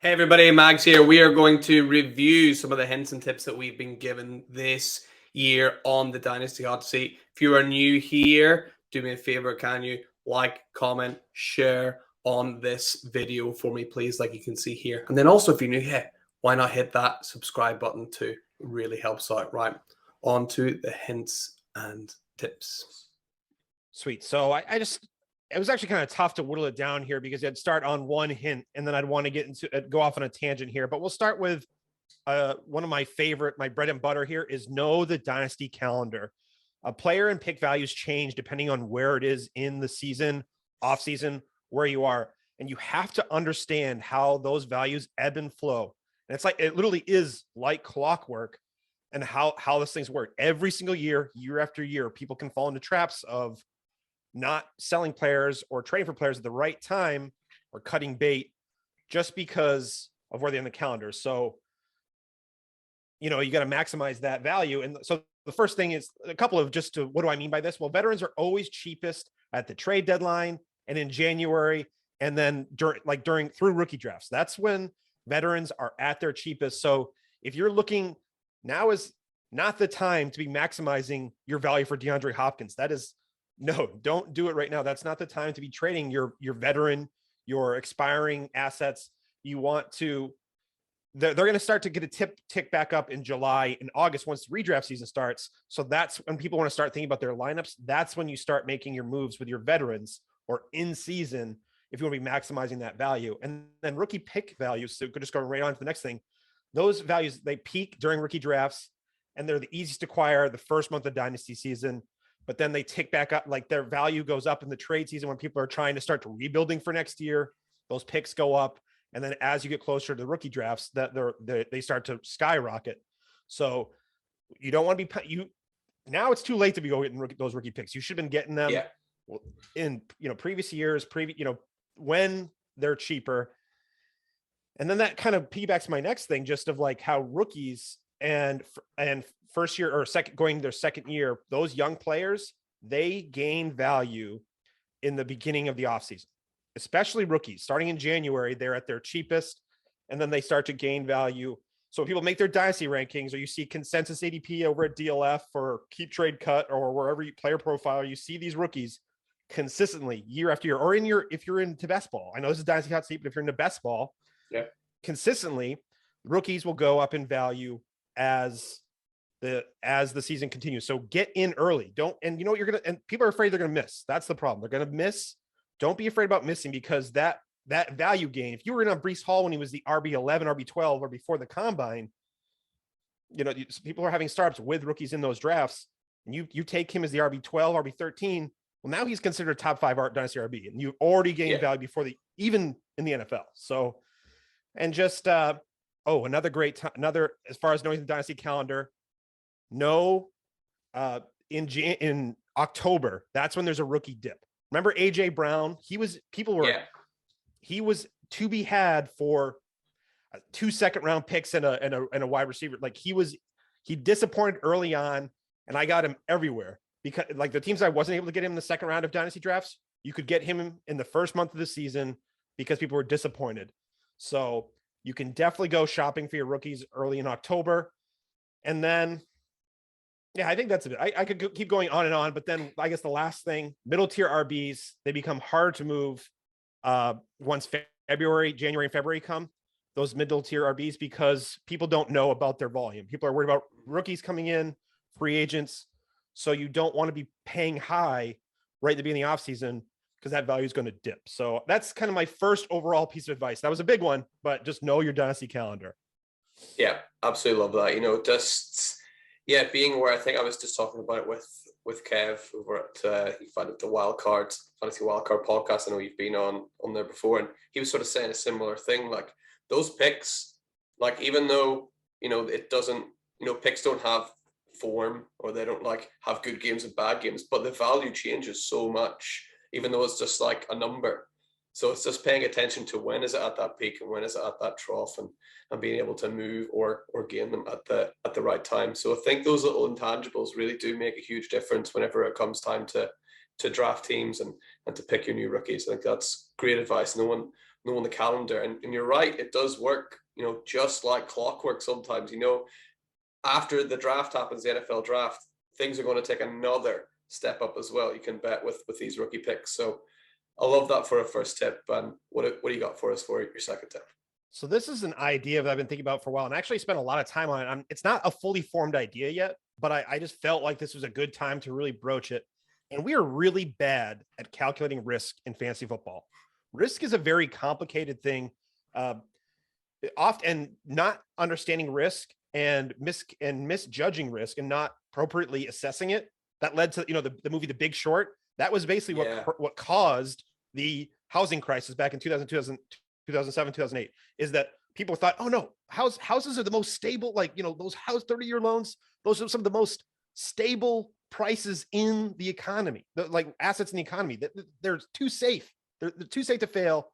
Hey everybody, Mags here. We are going to review some of the hints and tips that we've been given this year on the Dynasty Hot Seat. If you are new here, do me a favor, can you like, comment, share on this video for me, please, like you can see here. And then also, if you're new here, why not hit that subscribe button too? It really helps out. Right, on to the hints and tips. Sweet. So it was actually kind of tough to whittle it down here because I'd start on one hint and then I'd want to go off on a tangent here. But we'll start with one of my bread and butter here is know the dynasty calendar. A player and pick values change depending on where it is in the season, off season, where you are. And you have to understand how those values ebb and flow. And it's like, it literally is like clockwork and how those things work every single year after year. People can fall into traps of not selling players or trading for players at the right time or cutting bait just because of where they're in the calendar. So, you got to maximize that value. And so the first thing is a couple of what do I mean by this? Well, veterans are always cheapest at the trade deadline and in January. And then through rookie drafts, that's when veterans are at their cheapest. So if you're looking, now is not the time to be maximizing your value for DeAndre Hopkins. No, don't do it right now. That's not the time to be trading your veteran, your expiring assets. You want to, they're going to start to get a tick back up in July and August once the redraft season starts. So that's when people want to start thinking about their lineups. That's when you start making your moves with your veterans or in season if you want to be maximizing that value. And then rookie pick values, so just going right on to the next thing. Those values, they peak during rookie drafts and they're the easiest to acquire the first month of dynasty season. But then they tick back up, like their value goes up in the trade season when people are trying to start to rebuilding for next year. Those picks go up. And then as you get closer to the rookie drafts, they start to skyrocket. So you don't want to be now it's too late to be getting those rookie picks. You should have been getting them in previous years, when they're cheaper. And then that kind of piggybacks my next thing, just of like how rookies and first year or going their second year, those young players, they gain value in the beginning of the offseason, especially rookies. Starting in January, they're at their cheapest, and then they start to gain value. So when people make their dynasty rankings, or you see consensus ADP over at DLF or Keep Trade Cut or wherever you player profile, you see these rookies consistently year after year, or if you're into best ball. I know this is Dynasty Hot Seat, but if you're into best ball, consistently, rookies will go up in value as the season continues. So get in early. And people are afraid they're going to miss. That's the problem. They're going to miss. Don't be afraid about missing, because that value gain, if you were in on Breece Hall when he was the RB11, RB12, or before the combine, people are having startups with rookies in those drafts, and you take him as the RB12, RB13. Well, now he's considered a top 5 dynasty RB, and you've already gained value before even in the NFL. So, and just, another, as far as knowing the dynasty calendar, in October, that's when there's a rookie dip. Remember AJ Brown? He was to be had for 2 second-round picks and a wide receiver. Like he disappointed early on, and I got him everywhere because like the teams I wasn't able to get him in the second round of dynasty drafts, you could get him in the first month of the season because people were disappointed. So you can definitely go shopping for your rookies early in October. And then, I think that's it. I could keep going on and on, but then I guess the last thing, middle tier RBs, they become hard to move once January and February come, those middle tier RBs, because people don't know about their volume. People are worried about rookies coming in, free agents. So you don't want to be paying high right at the beginning of the offseason, because that value is going to dip. So that's kind of my first overall piece of advice. That was a big one, but just know your dynasty calendar. Yeah, absolutely love that. Being aware. I think I was just talking about it with Kev over at the Fantasy Wildcard podcast. I know you've been on there before, and he was sort of saying a similar thing. Like those picks, like even though it doesn't, picks don't have form, or they don't like have good games and bad games, but the value changes so much, even though it's just like a number. So it's just paying attention to when is it at that peak and when is it at that trough, and being able to move or gain them at the right time. So I think those little intangibles really do make a huge difference whenever it comes time to draft teams and to pick your new rookies. I think that's great advice. No knowing the calendar. And you're right, it does work, just like clockwork sometimes. After the draft happens, the NFL draft, things are going to take another step up as well. You can bet with these rookie picks. So I love that for a first tip. And what do you got for us for your second tip? So this is an idea that I've been thinking about for a while, and actually spent a lot of time on it. It's not a fully formed idea yet, but I just felt like this was a good time to really broach it. And we are really bad at calculating risk in fantasy football. Risk is a very complicated thing. Often not understanding risk and misjudging risk and not appropriately assessing it. That led to the movie The Big Short. That was basically what caused the housing crisis back in 2007, 2008, is that people thought, oh no, houses are the most stable, those 30-year loans, those are some of the most stable prices in the economy, like assets in the economy. They're too safe. They're too safe to fail.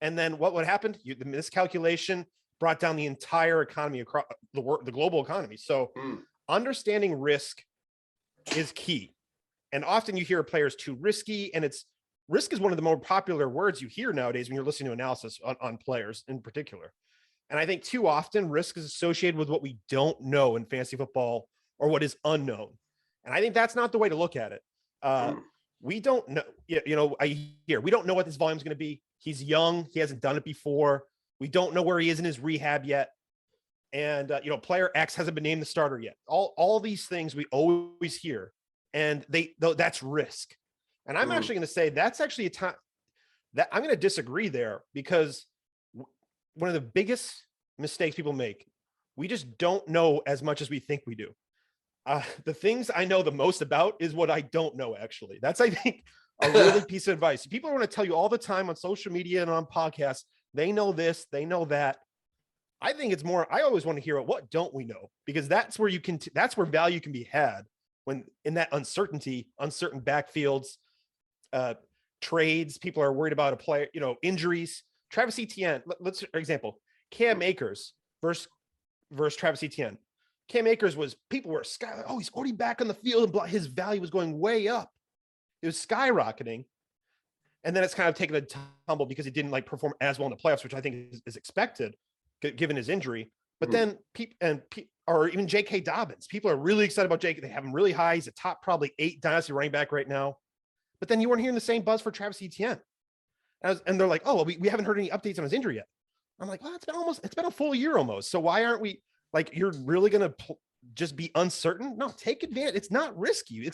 And then what happened? The miscalculation brought down the entire economy across the global economy. So understanding risk is key. And often you hear a player is too risky, and risk is one of the more popular words you hear nowadays when you're listening to analysis on players in particular. And I think too often risk is associated with what we don't know in fantasy football or what is unknown. And I think that's not the way to look at it. We don't know, we don't know what this volume is going to be. He's young. He hasn't done it before. We don't know where he is in his rehab yet. And, player X hasn't been named the starter yet. All these things we always hear, and that's risk. And I'm actually going to say that's actually a time that I'm going to disagree there, because one of the biggest mistakes people make, we just don't know as much as we think we do. The things I know the most about is what I don't know, actually. That's, I think, a really piece of advice. People are going to tell you all the time on social media and on podcasts, they know this, they know that. I think it's more, I always want to hear what don't we know, because that's where that's where value can be had, when in that uncertainty, uncertain backfields, trades, people are worried about a player, injuries. Travis Etienne, let's, for example, Cam Akers versus Travis Etienne. Cam Akers people were he's already back on the field, and his value was going way up. It was skyrocketing. And then it's kind of taken a tumble because he didn't perform as well in the playoffs, which I think is expected given his injury. But then or even J.K. Dobbins, people are really excited about J.K. They have him really high. He's a top probably 8 dynasty running back right now. But then you weren't hearing the same buzz for Travis Etienne. And they're like, oh, well, we haven't heard any updates on his injury yet. I'm like, well, it's been a full year almost. So why aren't we, you're really going to just be uncertain? No, take advantage. It's not risky.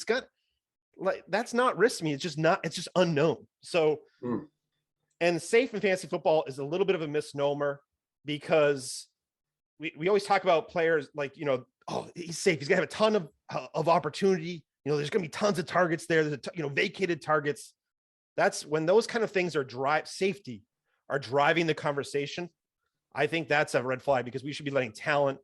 That's not risk to me. It's just unknown. So, and safe in fantasy football is a little bit of a misnomer, because we always talk about players oh, he's safe. He's gonna have a ton of opportunity. There's gonna be tons of targets there. There's vacated targets. That's when those kind of things are safety are driving the conversation. I think that's a red flag, because we should be letting talent,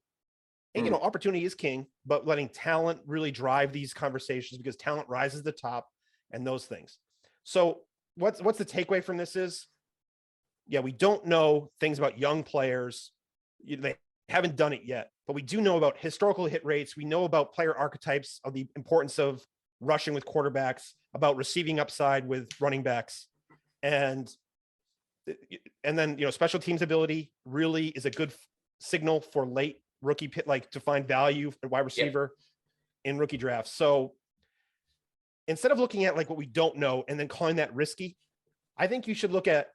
and opportunity is king, but letting talent really drive these conversations, because talent rises to the top and those things. So what's the takeaway from this is, we don't know things about young players. They haven't done it yet, but we do know about historical hit rates. We know about player archetypes, of the importance of rushing with quarterbacks, about receiving upside with running backs. And then, special teams ability really is a good signal for late rookie pit, to find value at wide receiver in rookie drafts. So instead of looking at what we don't know and then calling that risky, I think you should look at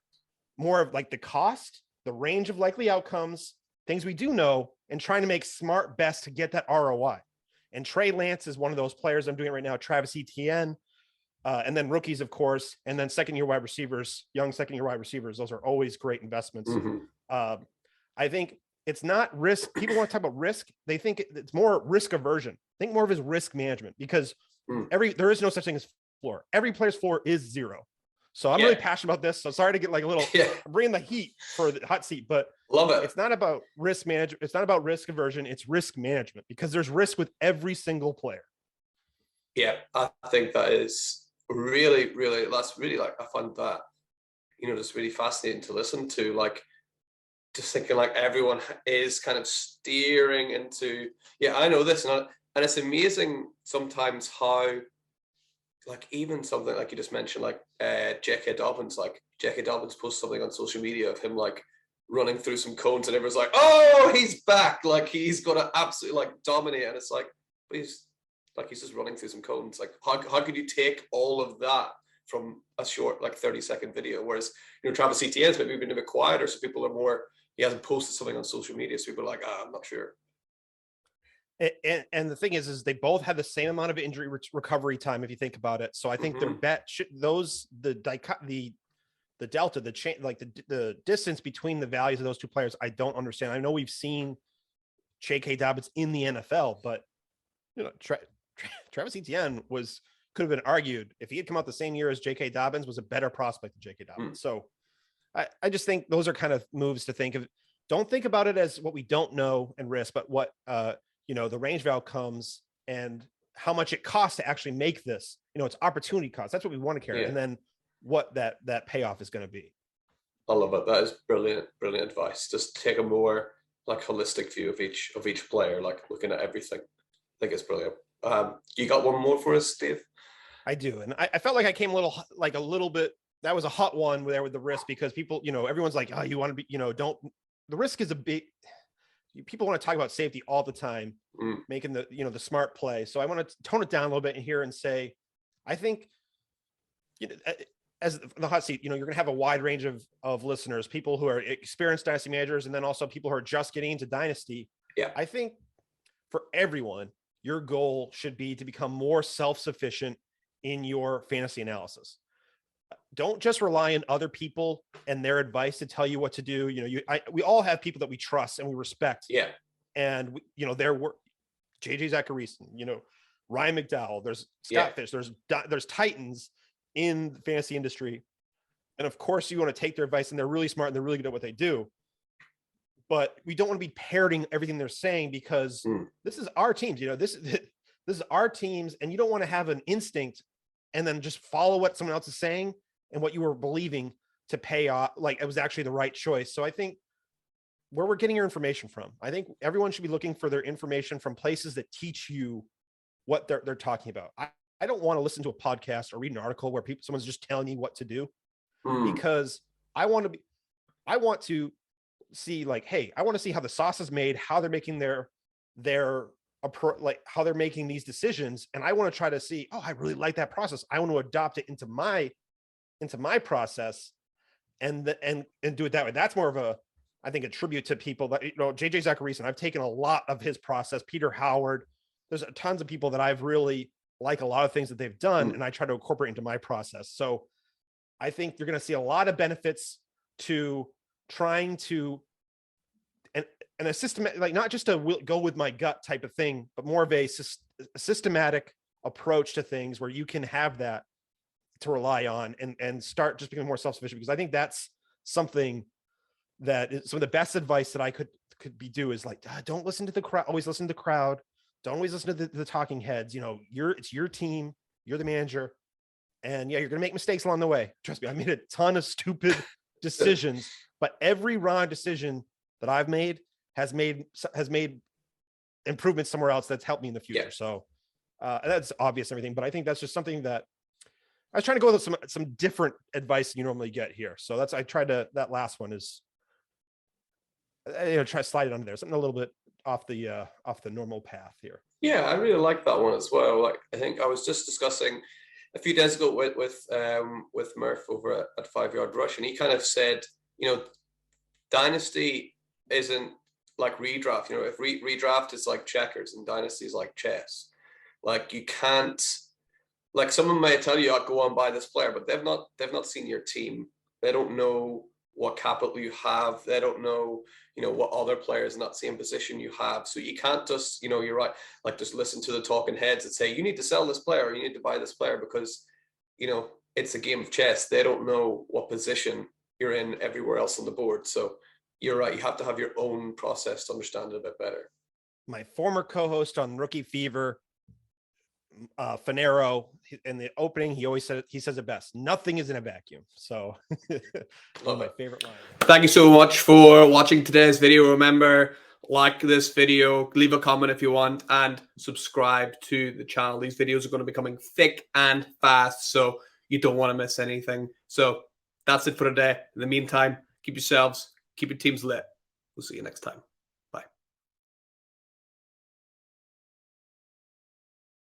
more of the cost, the range of likely outcomes, things we do know, and trying to make smart bets to get that ROI. And Trey Lance is one of those players I'm doing it right now. Travis Etienne, and then rookies, of course, and then second-year wide receivers, young second-year wide receivers. Those are always great investments. I think it's not risk. People want to talk about risk. They think it's more risk aversion. Think more of his risk management, because there is no such thing as floor. Every player's floor is 0. So I'm really passionate about this. So sorry to get a little bringing the heat for the hot seat, but love it. It's not about risk management. It's not about risk aversion. It's risk management, because there's risk with every single player. Yeah, I think that is really, really, that's really I find that, just really fascinating to listen to, just thinking everyone is kind of steering into, I know this, and it's amazing sometimes how like even something like you just mentioned, like J.K. Dobbins, like J.K. Dobbins posts something on social media of him like running through some cones, and everyone's like, "Oh, he's back! Like he's gonna absolutely like dominate." And it's like, but he's just running through some cones. Like how could you take all of that from a short like 30-second video? Whereas Travis Etienne's maybe been a bit quieter, so people are more. He hasn't posted something on social media, so people are like, I'm not sure. And the thing is they both had the same amount of injury recovery time if you think about it. So I think their bet the delta, the change, like the distance between the values of those two players, I don't understand. I know we've seen J.K. Dobbins in the NFL, but Travis Etienne could have been argued if he had come out the same year as J.K. Dobbins was a better prospect than J.K. Dobbins. So I just think those are kind of moves to think of. Don't think about it as what we don't know and risk, but what the range of outcomes and how much it costs to actually make this. It's opportunity cost. That's what we want to carry, and then what that payoff is going to be. I love it. That is brilliant advice. Just take a more like holistic view of each player, like looking at everything. I think it's brilliant. You got one more for us, Steve? I do, and I felt like I came a little bit. That was a hot one there with the risk because people, everyone's like, oh, you want to be, don't. The risk is a big. People want to talk about safety all the time, making the smart play. So I want to tone it down a little bit in here and say, I think, as the hot seat, you're going to have a wide range of listeners, people who are experienced dynasty managers, and then also people who are just getting into dynasty. Yeah. I think for everyone, your goal should be to become more self-sufficient in your fantasy analysis. Don't just rely on other people and their advice to tell you what to do. We all have people that we trust and we respect. Yeah. And their work, JJ Zacharyson, Ryan McDowell, there's Scott Fish, there's Titans in the fantasy industry. And of course you want to take their advice, and they're really smart and they're really good at what they do. But we don't want to be parroting everything they're saying because this is our teams. This is our teams, and you don't want to have an instinct and then just follow what someone else is saying and what you were believing to pay off, like it was actually the right choice. So I think where we're getting your information from, I think everyone should be looking for their information from places that teach you what they're talking about. I don't want to listen to a podcast or read an article where someone's just telling you what to do, because I want to see like, hey, I want to see how the sauce is made, how they're making their how they're making these decisions. And I want to try to see, oh, I really like that process. I want to adopt it into my process and do it that way. That's more of I think a tribute to people that, JJ Zacharyson, I've taken a lot of his process, Peter Howard. There's tons of people that I've really like a lot of things that they've done, and I try to incorporate into my process. So I think you're going to see a lot of benefits to trying to, and a system, like not just a go with my gut type of thing, but more of a systematic approach to things where you can have that to rely on and start just becoming more self-sufficient. Because I think that's something that is some of the best advice that I could do is like, don't listen to the crowd, always listen to the crowd. Don't always listen to the talking heads. It's your team, you're the manager, and you're going to make mistakes along the way. Trust me, I made a ton of stupid decisions, but every wrong decision that I've made has made improvements somewhere else that's helped me in the future. So that's obvious, everything, but I think that's just something that I was trying to go with some different advice than you normally get here. So that last one is, try to slide it under there. Something a little bit off the normal path here. Yeah, I really like that one as well. Like, I think I was just discussing a few days ago with Murph over at 5 Yard Rush, and he kind of said, Dynasty isn't like redraft. If redraft is like checkers and Dynasty is like chess. Like you can't, like someone may tell you, I'll go and buy this player, but they've not seen your team. They don't know what capital you have. They don't know, what other players in that same position you have. So you can't just, you're right, like just listen to the talking heads that say, you need to sell this player or you need to buy this player because, it's a game of chess. They don't know what position you're in everywhere else on the board. So you're right. You have to have your own process to understand it a bit better. My former co-host on Rookie Fever, Fanero, in the opening, he says it best: nothing is in a vacuum. So one of my favorite lines. Thank you so much for watching today's video. Remember, like this video, leave a comment if you want, and subscribe to the channel. These videos are going to be coming thick and fast, so you don't want to miss anything. So that's it for today. In the meantime, keep your teams lit. We'll see you next time.